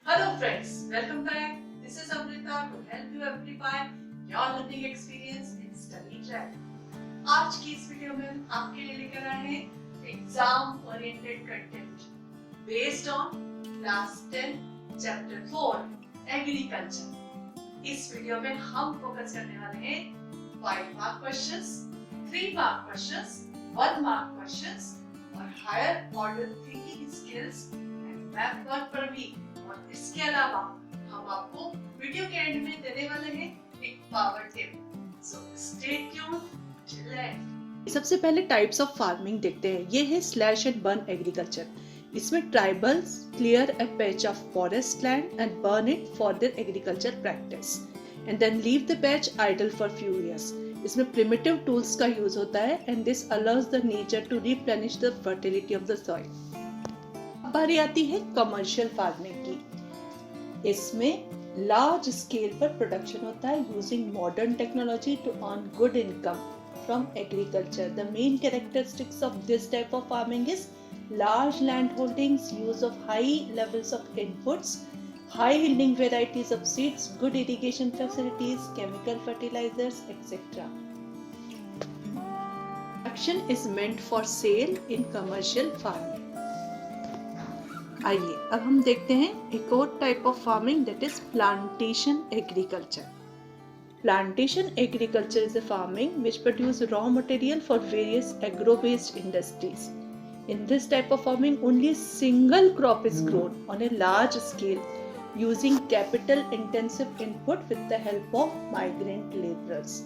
Hello friends, welcome back. This is Amrita to help you amplify your learning experience in study track. आज की इस video में हम आपके लिए लेकर आए हैं exam oriented content based on class 10 chapter 4 agriculture. इस वीडियो में हम फोकस करने वाले हैं 5 mark questions, 3 mark questions, 1 mark questions और higher order thinking skills and math work पर भी। और इसके अलावा हम आपको वीडियो के एंड में देने वाले हैं एक power tip. So stay tuned till end. सबसे पहले टाइप्स ऑफ फार्मिंग देखते हैं। ये है स्लैश एंड बर्न एग्रीकल्चर। इसमें tribals clear a patch of forest land and burn it for their agriculture practice and then leave the patch idle for few years. इसमें primitive tools का use होता है and this allows the nature to replenish the fertility of the soil. अब बारी आती है commercial farming की। इसमें लार्ज स्केल पर प्रोडक्शन होता है using modern technology to earn good income from agriculture. The main characteristics of this type of farming is large land holdings, use of high levels of inputs, high yielding varieties of seeds, good irrigation facilities, chemical fertilizers, etc. Production is meant for sale in commercial farming. आइए अब हम देखते हैं एक और type of farming that is plantation agriculture. Plantation agriculture is a farming which produces raw material for various agro-based industries. In this type of farming, only a single crop is grown on a large scale using capital-intensive input with the help of migrant laborers.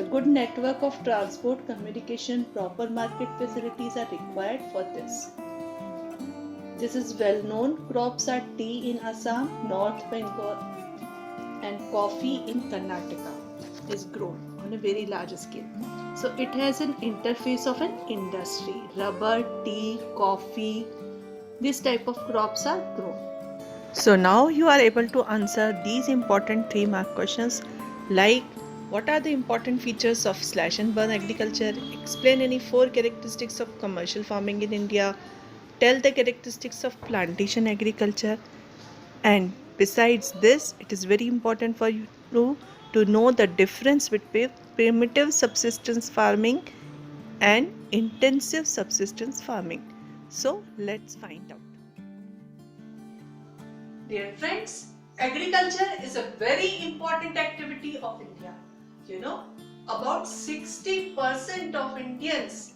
A good network of transport, communication, proper market facilities are required for this. This is well known. Crops are tea in Assam, North Bengal, and coffee in Karnataka is grown on a very large scale. So it has an interface of an industry. Rubber, tea, coffee, this type of crops are grown. So now you are able to answer these important 3 mark questions like what are the important features of slash and burn agriculture, explain any 4 characteristics of commercial farming in India, tell the characteristics of plantation agriculture, and besides this, it is very important for you to know the difference between primitive subsistence farming and intensive subsistence farming. So let's find out. Dear friends, agriculture is a very important activity of India. You know, about 60% of Indians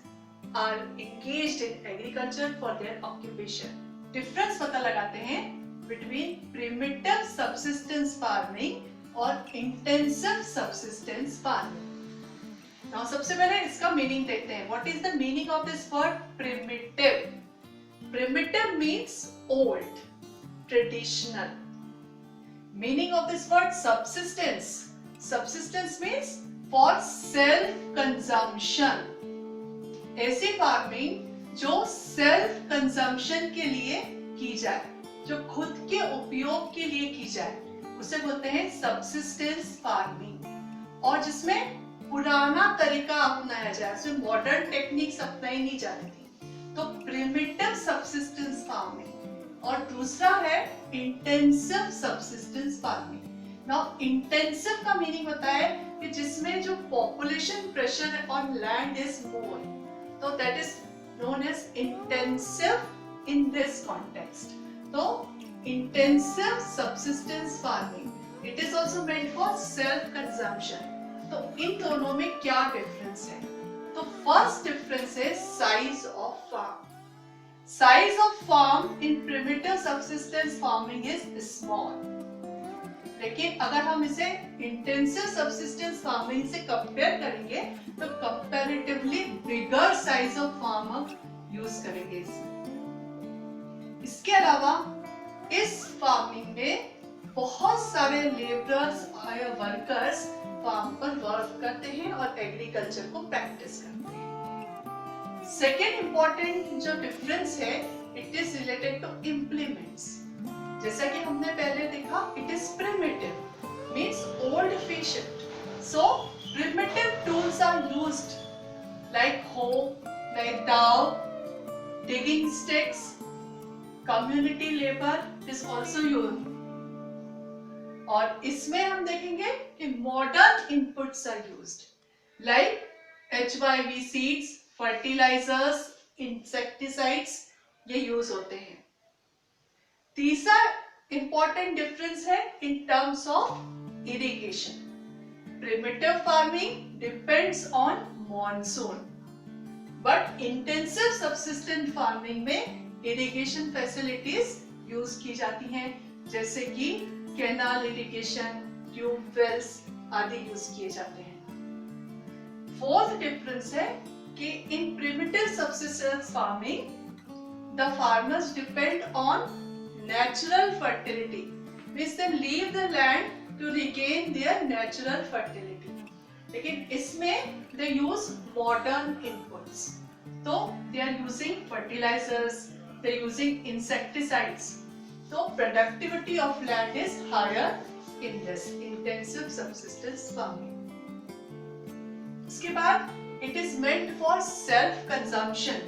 are engaged in agriculture for their occupation. Difference पता लगाते हैं between primitive subsistence farming और intensive subsistence farming. Now सबसे पहले इसका meaning देखते हैं. What is the meaning of this word primitive? Primitive means old, traditional. Meaning of this word subsistence. Subsistence means for self consumption. ऐसी farming जो self consumption के लिए की जाए, जो खुद के उपयोग के लिए की जाए, उसे बोलते हैं सबसिस्टेंस फार्मिंग। और जिसमें पुराना तरीका अपनाया जाए, उसमें मॉडर्न टेक्निक्स अपनाई नहीं जाती थी, तो प्रिमिटिव सबसिस्टेंस फार्मिंग। और दूसरा है intensive subsistence farming. Now intensive का मीनिंग होता है कि जिसमें जो population pressure on land is more, तो that is known as intensive in this context. तो intensive subsistence farming, it is also meant for self consumption. तो इन दोनों में क्या डिफरेंस है? तो फर्स्ट डिफरेंस है size of farm. Size of farm in primitive subsistence farming is small, लेकिन अगर हम इसे इंटेंसिव सबसिस्टेंस फार्मिंग से कंपेयर करेंगे तो comparatively bigger size of farm use करेंगे इसमें। इसके अलावा इस फार्मिंग में बहुत सारे लेबरर्स और वर्कर्स फार्म पर वर्क करते हैं और एग्रीकल्चर को प्रैक्टिस करते हैं। सेकेंड इंपॉर्टेंट जो डिफरेंस है, it is related to implements. जैसा कि हमने पहले देखा, it is primitive means old fashioned. So primitive tools are used like hoe, like dowel, digging sticks, community labour is also use, और इसमें हम देखेंगे कि modern inputs are used like HYV seeds, fertilisers, insecticides, ये use होते हैं। तीसरा important difference है in terms of irrigation. Primitive farming depends on monsoon, but intensive subsistent farming में इरिगेशन फैसिलिटीज यूज की जाती हैं, जैसे कि कैनाल इरिगेशन, ट्यूबवेल्स आदि यूज किए जाते हैं। फोर्थ डिफरेंस है कि in primitive subsistence farming the farmers depend on natural fertility, means they leave the land to regain their natural fertility. लेकिन इसमें they use modern inputs, तो they are using fertilizers, they are using insecticides, so productivity of land is higher in this intensive subsistence farming. इसके बाद it is meant for self consumption.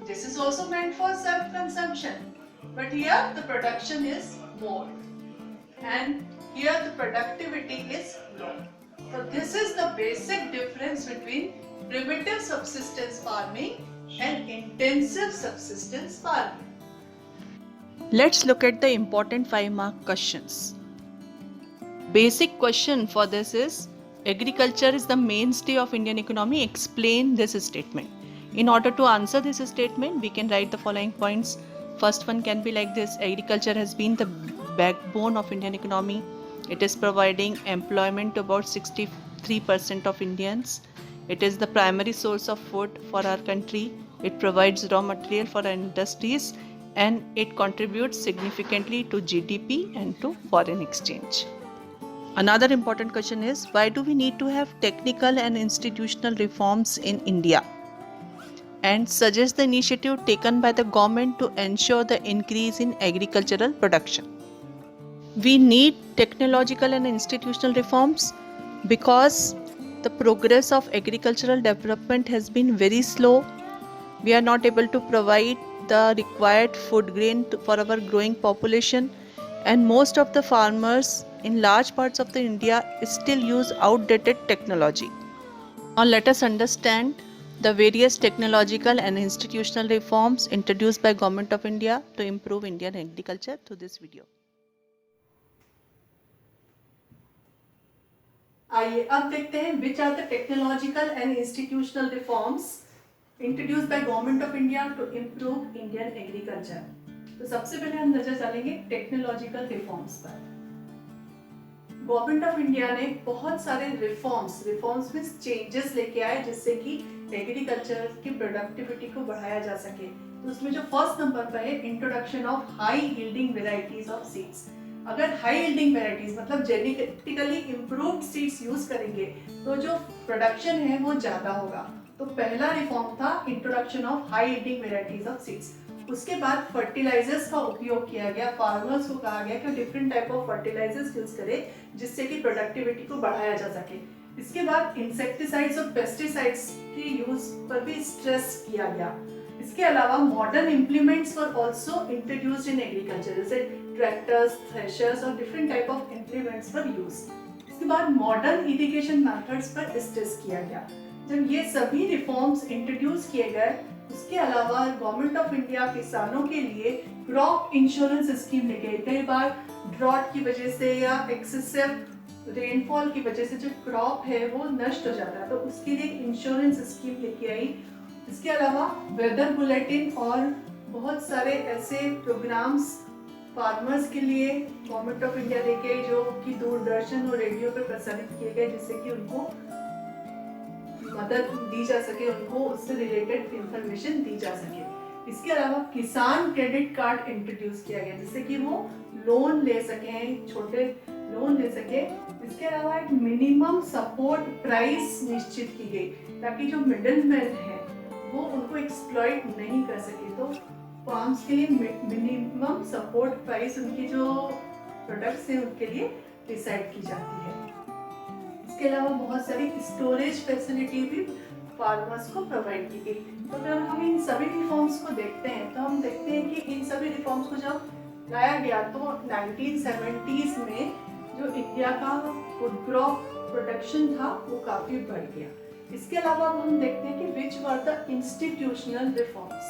This is also meant for self-consumption, but here the production is more, and here the productivity is low. So this is the basic difference between primitive subsistence farming and intensive subsistence farming. Let's look at the important 5-mark questions. Basic question for this is, agriculture is the mainstay of Indian economy. Explain this statement. In order to answer this statement, we can write the following points. First one can be like this: agriculture has been the backbone of Indian economy. It is providing employment to about 63% of Indians. It is the primary source of food for our country. It provides raw material for our industries, and it contributes significantly to GDP and to foreign exchange. Another important question is, why do we need to have technical and institutional reforms in India? And suggest the initiative taken by the government to ensure the increase in agricultural production. We need technological and institutional reforms because the progress of agricultural development has been very slow. We are not able to provide the required food grain for our growing population, and most of the farmers in large parts of the India still use outdated technology. Now let us understand the various technological and institutional reforms introduced by Government of India to improve Indian agriculture through this video. आइए अब देखते हैं which are the technological and institutional reforms introduced by Government of India to improve Indian agriculture. तो सबसे पहले हम नजर डालेंगे टेक्नोलॉजिकल रिफॉर्म्स पर। गवर्नमेंट ऑफ इंडिया ने बहुत सारे रिफॉर्म्स में चेंजेस लेके आए जिससे कि एग्रीकल्चर की प्रोडक्टिविटी को बढ़ाया जा सके। तो उसमें जो फर्स्ट नंबर पर है introduction of high yielding varieties of seeds. अगर हाई यील्डिंग वेराइटीज मतलब जेनेटिकली इम्प्रूव्ड सीड्स यूज करेंगे तो जो प्रोडक्शन है वो ज्यादा होगा। तो पहला रिफॉर्म था introduction of high yielding varieties of seeds. उसके बाद फर्टिलाइजर्स का उपयोग किया गया। फार्मर्स को कहा गया कि different type of fertilisers use करें जिससे कि प्रोडक्टिविटी को बढ़ाया जा सके। इसके बाद इंसेक्टिसाइड्स और पेस्टिसाइड्स के यूज पर भी स्ट्रेस किया गया। इसके अलावा modern implements were also introduced in agriculture, जैसे ट्रैक्टर्स, थ्रेशर्स और डिफरेंट टाइप ऑफ इम्प्लीमेंट्स पर यूज। इसके बाद मॉडर्न इरिगेशन मेथड्स पर स्ट्रेस किया गया। जब ये सभी रिफॉर्म्स इंट्रोड्यूस किए गए उसके अलावा गवर्नमेंट ऑफ इंडिया किसानों के लिए क्रॉप इंश्योरेंस स्कीम लेके आई। कई बार ड्रॉट की वजह से या एक्सेसिव रेनफॉल की वजह से जो क्रॉप है वो नष्ट हो जाता है, तो उसके लिए इंश्योरेंस स्कीम लेके आई। इसके अलावा वेदर बुलेटिन और बहुत सारे ऐसे प्रोग्राम्स फार्मर्स के लिए गवर्नमेंट ऑफ इंडिया लेके आई जो कि दूरदर्शन और रेडियो पर प्रसारित किए गए जिससे कि उनको मदद दी जा सके, उनको उससे रिलेटेड इंफॉर्मेशन दी जा सके। इसके अलावा किसान क्रेडिट कार्ड इंट्रोड्यूस किया गया जिससे कि वो लोन ले सकें, छोटे लोन ले सके। इसके अलावा एक मिनिमम सपोर्ट प्राइस निश्चित की गई ताकि जो मिडिलमैन है वो उनको एक्सप्लॉइट नहीं कर सके। तो फार्म्स के लिए मिनिमम सपोर्ट प्राइस उनकी जो प्रोडक्ट्स हैं उनके लिए डिसाइड की जाती है। इसके अलावा बहुत सारी स्टोरेज फैसिलिटी भी फार्मर्स को प्रोवाइड की गई। तो अगर हम इन सभी रिफॉर्म्स को देखते हैं तो हम देखते हैं कि इन सभी रिफॉर्म्स को जब लाया गया तो 1970s में जो इंडिया का फूड क्रॉप प्रोडक्शन था वो काफ़ी बढ़ गया। इसके अलावा हम देखते हैं कि विच वर द इंस्टीट्यूशनल रिफॉर्म्स।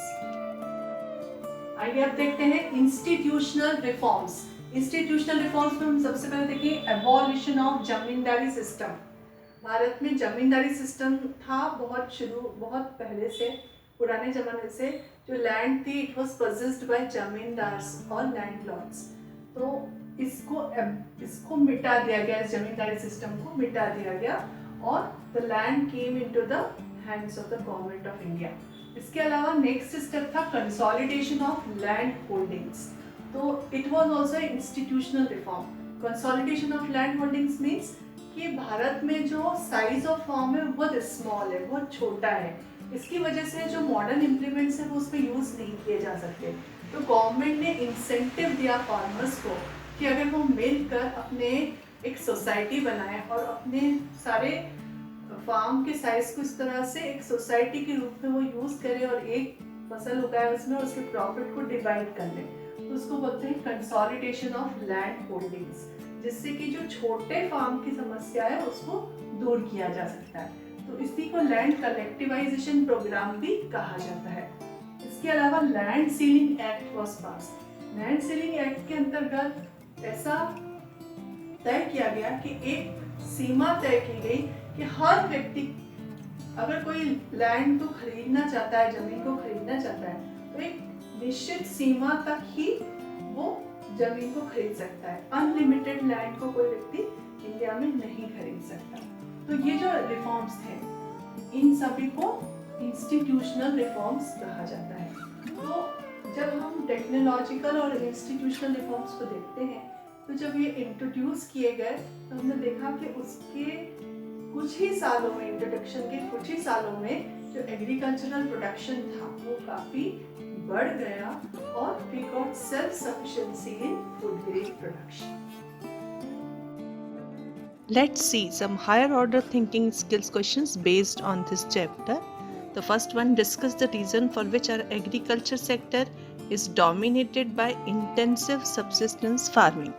आइए अब देखते हैं इंस्टीट्यूशनल रिफॉर्म्स। इंस्टीट्यूशनल रिफॉर्म्स में हम सबसे पहले देखिए abolition of zamindari system. Bharat में जमींदारी सिस्टम था बहुत पहले से, पुराने जमाने से। जो लैंड थी it was possessed bye zamindars और लैंडलॉर्ड्स। तो इसको मिटा दिया गया, इस जमींदारी सिस्टम को मिटा दिया गया और the land came into the hands of the government of India. इसके अलावा नेक्स्ट स्टेप था कंसोलिडेशन ऑफ लैंड होल्डिंग्स। तो it was also institutional reform. Consolidation of land holdings means कि भारत में जो साइज ऑफ फार्म है बहुत स्मॉल है, बहुत छोटा है। इसकी वजह से जो मॉडर्न इम्प्लीमेंट्स है वो उस पर यूज़ नहीं किए जा सकते। तो गवर्नमेंट ने इंसेंटिव दिया फार्मर्स को कि अगर वो मिलकर अपने एक सोसाइटी बनाए और अपने सारे फार्म के साइज को इस तरह से एक सोसाइटी के रूप में वो यूज़ करे और एक फसल उगाए उसमें और उसके प्रॉफिट को डिवाइड कर ले। तो उसको बोलते हैं कंसोलिडेशन ऑफ लैंड होल्डिंग्स, जिससे कि जो छोटे फार्म की समस्या है उसको दूर किया जा सकता है। तो इसी को लैंड कलेक्टिवाइजेशन प्रोग्राम भी कहा जाता है। इसके अलावा land ceiling act was pass. Land ceiling act के अंतर्गत ऐसा तय किया गया कि एक सीमा तय की गई कि हर व्यक्ति अगर कोई लैंड को खरीदना चाहता है, जमीन को खरीदना चाहता है, तो एक निश्चित सीमा तक ही वो जमीन को खरीद सकता है। अनलिमिटेड लैंड को कोई व्यक्ति इंडिया में नहीं खरीद सकता। तो ये जो रिफॉर्म्स थे इन सभी को इंस्टीट्यूशनल रिफॉर्म्स कहा जाता है। तो जब हम टेक्नोलॉजिकल और इंस्टीट्यूशनल रिफॉर्म्स को देखते हैं तो जब ये इंट्रोड्यूस किए गए तो हमने देखा कि उसके कुछ ही सालों में, इंट्रोडक्शन के कुछ ही सालों में जो एग्रीकल्चरल प्रोडक्शन था वो काफ़ी बढ़ गया और we got self-sufficiency in food grain production. Let's see some higher order thinking skills questions based on this chapter. The first one, discuss the reason for which our agriculture sector is dominated by intensive subsistence farming.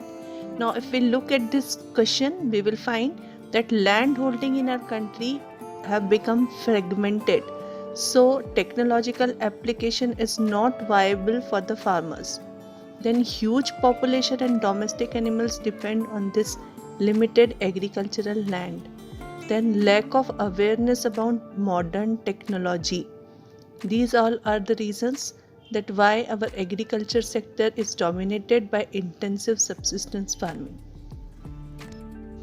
Now, if we look at this question, we will find that land holding in our country have become fragmented. So, technological application is not viable for the farmers. Then, huge population and domestic animals depend on this limited agricultural land. Then, lack of awareness about modern technology. These all are the reasons that why our agriculture sector is dominated by intensive subsistence farming.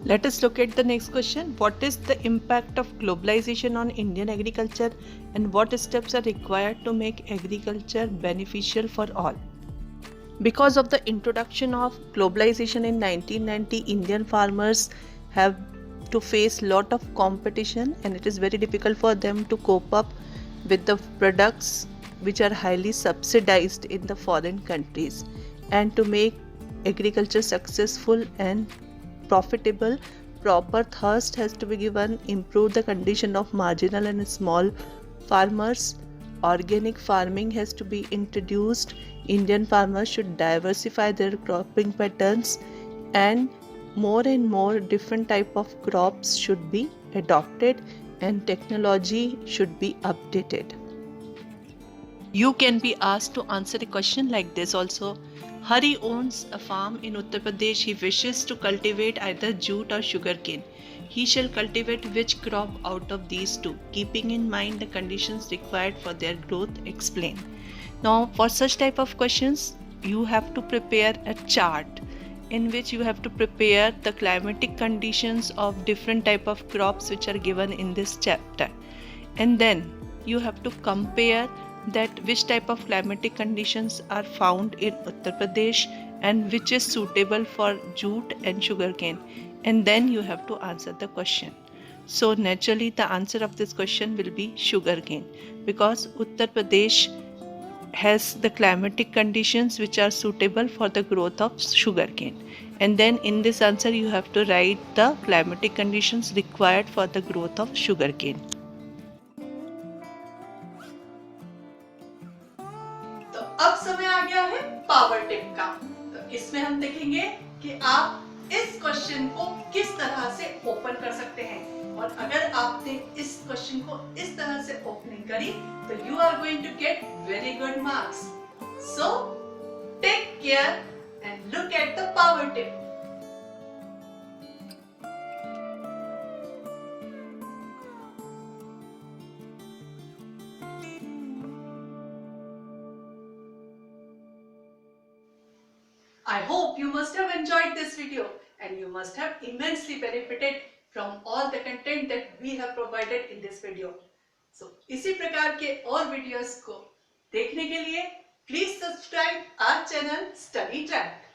Let us look at the next question. What is the impact of globalization on Indian agriculture and what steps are required to make agriculture beneficial for all? Because of the introduction of globalization in 1990, Indian farmers have to face lot of competition and it is very difficult for them to cope up with the products which are highly subsidized in the foreign countries. And to make agriculture successful and profitable, proper thrust has to be given, improve the condition of marginal and small farmers. Organic farming has to be introduced. Indian farmers should diversify their cropping patterns and more different type of crops should be adopted and technology should be updated. You can be asked to answer a question like this also. Hari owns a farm in Uttar Pradesh. He wishes to cultivate either jute or sugarcane. He shall cultivate which crop out of these two, keeping in mind the conditions required for their growth? Explain. Now, for such type of questions, you have to prepare a chart in which you have to prepare the climatic conditions of different type of crops which are given in this chapter. And then you have to compare that which type of climatic conditions are found in Uttar Pradesh and which is suitable for jute and sugarcane, and then you have to answer the question. So naturally the answer of this question will be sugarcane, because Uttar Pradesh has the climatic conditions which are suitable for the growth of sugarcane. And then in this answer you have to write the climatic conditions required for the growth of sugarcane. Tip का। तो इसमें हम देखेंगे कि आप इस question को किस तरह से ओपन कर सकते हैं, और अगर आपने इस क्वेश्चन को इस तरह से ओपनिंग करी तो you are going to get very good marks. So take care and look at the power tip. I hope you must have enjoyed this video and you must have immensely benefited from all the content that we have provided in this video. So, इसी प्रकार के और videos को देखने के लिए please subscribe our channel study track.